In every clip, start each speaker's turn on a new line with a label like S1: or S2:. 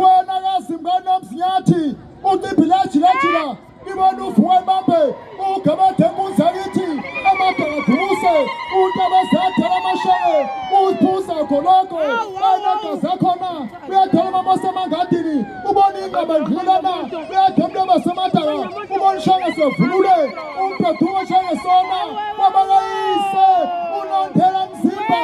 S1: wena yazi mngane omsinyathi ucibhilaji lajila ibona uvuwe bambe ugabathenga unzakithi amadagabuse untabazadala amasheke uphuza goloko anagaza khona uyathola mamosa emangadini ubona ingaba ndlulana uyathola into basemadala ubona ishaka sevulule umphethuko sheke sona wabakayise unonthela mzimba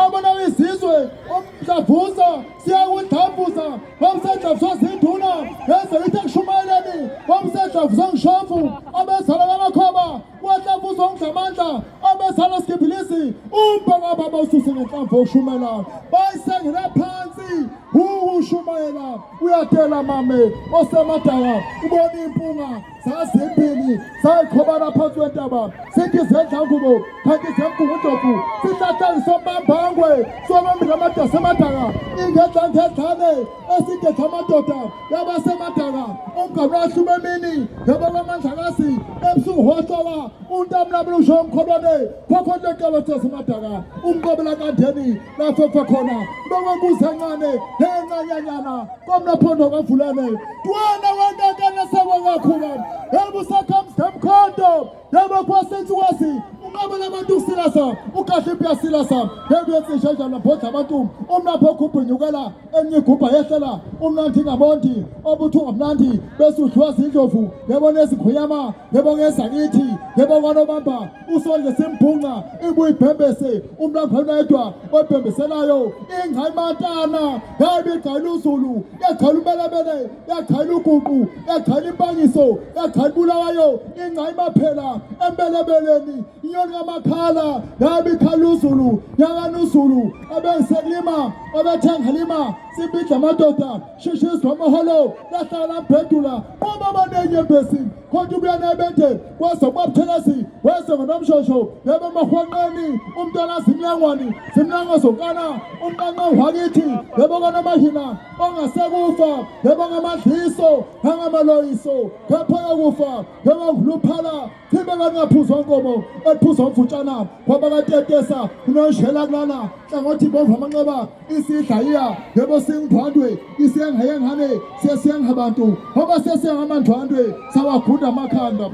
S1: abona izizwe umdlavuza siyakudlambuza wamsedlavuza zinduna yenze ithi kushumayeleni wamsedlavuza ngishofu abezala kamakhoba wadlavuza ongidlamandla abezala skibhilisi umbangababa ususe ngenhlamvu okushumayela bayisengela phansi ukushumayela uyatela mame osemadala ubona impunga zazimbili zayikhobana phansi kwentaba sithi zendlangubo kanti zemgungundlovu sihlahlani sombambangwe sobambile amadasi amadala ingedlangedlane esigedla amadoda yabasemadala umgabula ahlume emini yabakwamandlakazi ebusuku hohlola untamnamla usho umkholwane phokhontlenkabadasi amadala umkobela kandeni lafefa khona bekwebuza encane encanyanyana komnaphondo kavulane twena wentakana sekwakakhuba yebusakhamsidemkhondo yebekwasensukwasi ungabona abantu usilasa ukahle ipiyasilasa yebuyensishajana bhodla abantu umnapho okhubhunyukela enye igubha yehlela umnanthi ngamonti obuthunga mnanti besudliwa zindlovu yebona ezikhuyama yebona ezakithi yebona kwanobamba usondle simbhunga ibuye ibhembese umnamphana yedwa obhembeselayo ingayimantana yayibigayila uzulu yagayila umelebele yagayila uguqu yagayila impangiso yagayila bulawayo ingayimaphela embelebeleni inyoni kamakhala yabikhala uzulu yakana uzulu abengisekulima abethengalima sibidla amadoda shishizwa amaholo lahlala mbedula ngoba abanenyembesi kodwa ubuya nebethe kwazobabuthelasi weze ngonomshosho yebe mahwanqeni umntwana zimlangwani zimlanga zonkana umnqanqa wakithi yebe kanamahina ongasekufa yebe ngamadliso angamaloyiso kepha yokufa yebe nguluphala thibe kangaphuzwa nkomo ephuzwa umvutshana kwaba katetesa unonjela kulana hlangothi bova amanxeba isidla iya yebo singidwandwe isiyengayengane sesiyengabantu ngoba sesengamandwandwe sawagunda amakhanda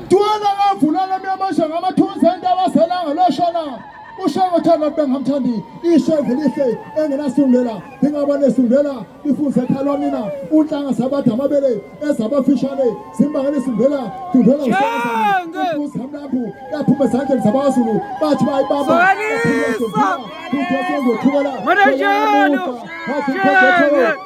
S1: tuwana ngavulana miyamasha ngamathunzi entaba selanga loshona ushaka thanda bengamthandi isheve lihle engenasungulela ingaba nesungela ifunze ekhalwanina unhlanga sabatha amabele ezabafishane simbangele sungela tudela usakazana uhamlambu yaphuma ezandleni zabazulu bathi bayibamba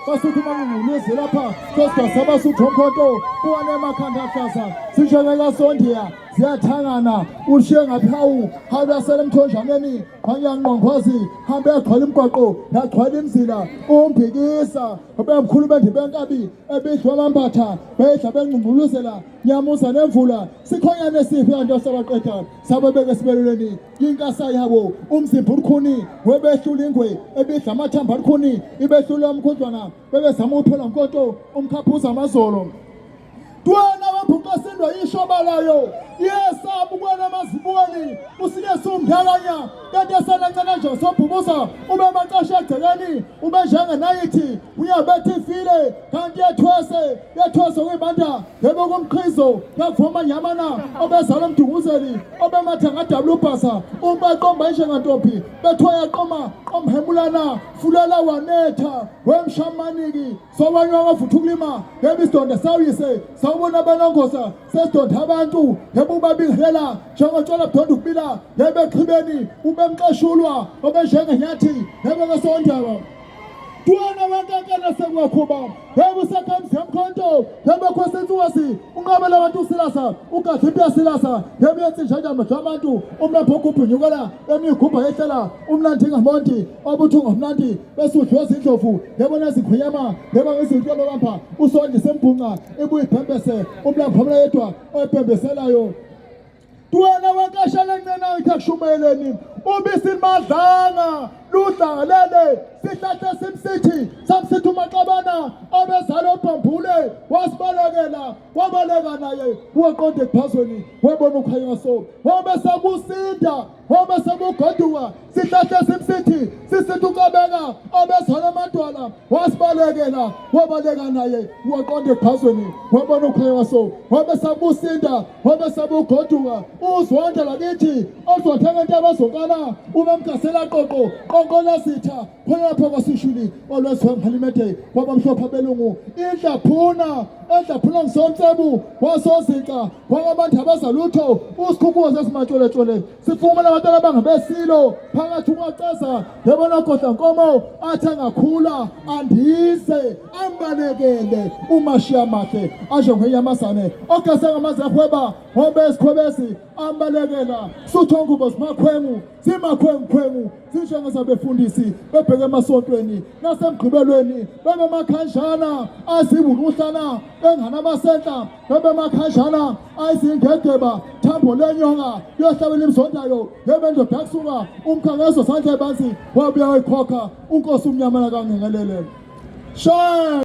S1: basuthi mangunguluzi lapha kodwa sabasuthi omkhonto kuwane emakhanda ahlaza sishonela sondiya ziyathangana ushiye ngaphawu habasele emthonjaneni wanyanqongqozi hambe egcwala imgoqo yagcwala imzila umbhikisa ubemkhulu bendibe enkabi ebidlwa amambatha bedla bengqungquluzela nyamuza nemvula sikhonyane siphi anto sabaqeda sabebeke sibeleleni inkasa yabo umzimba ukhuni webehlula ingwe ebidla amathamba akhuni ibehlula umkhudlwana bebezama uphola nkonto umkhaphuza amazolo Tuwana wapukasindwa ishobalayo yesa bukwana maziboni usike sumdalanya kanti sana ncane nje sobhubuza ube maqasha egcekeni ube njenge nayithi uyabethi file kanti yethwese kwibanda yebo kumqhizo yakuvuma nyamana obezala umdunguzeli obematha ngadabulubhasa umbaqomba njengantombi bethoya qoma omhemulana fulela wanetha wemshamaniki sobanywa wavuthukulima yebisonde sawuyise sawubona banongoza sesidonda abantu yebo babingelela njengotshwala budonda ukubila yebe eqhibeni ube mqashulwa obenjengenyathi yebe ngesondaba tuwana wankankana sekwakhuba yebo sakhamzi yamkhonto yebo khosensuwasi unqabela abantu usilasa ugathi impiyasilasa yebo yensinjanja amehlo abantu umlapho okubhunyukela emigubha yehlela umnanthi ngamonti obuthunga mnanti besudliwa zindlovu yebo nezikhuyama yebo ngezinhlolo bapha usondi sembhunqa ibuye ibhembese umlapho omla yedwa oyibhembeselayo tuwana wankashana ncenayo ikushumayeleni ubisi madlanga ludlalele sihlahla simsithi samsithi uMaqabana abezalo obhambule wasibalekela wabaleka naye waqonda ephazweni wabona ukhanya so wabe sabusinda wabe sabugoduka isihlahla simsithi sisithi uqabeka abezala amadwala wasibalekela wabaleka naye waqonda ephazweni wabona ukhaya waso wabesabusinda wabesabugoduka uzonda lakithi ozothenga into abazokala ubemgasela qoqo onkola sitha khona lapho kwasishuli olwesihambhalimede wabamhlophe belungu indlaphuna ngisomtsebu wasozica kwakabantu abazalutho usikhukhuko sesimatshole sifumana abantwana abangabesilo phakathi ukaqeza yabona kodla nkomo athi angakhula andise ambalekele umashiya mahle asho ngenyamazane ogase ngamazi ahweba ngobesikhwebesi ambalekela suthongubo simakhwengu zimakhwengu zisho ngesabefundisi bebheke emasontweni nasemgqibelweni bebemakhanjana aziburuhlana enganamasentla bebemakhanjana ayizingegeba thambo lenyonga yohlabela imzondayo yebendoda kusuka umkhangezo sandla ebanzi wabuya wayikhokha unkosi umnyamana kangengelele.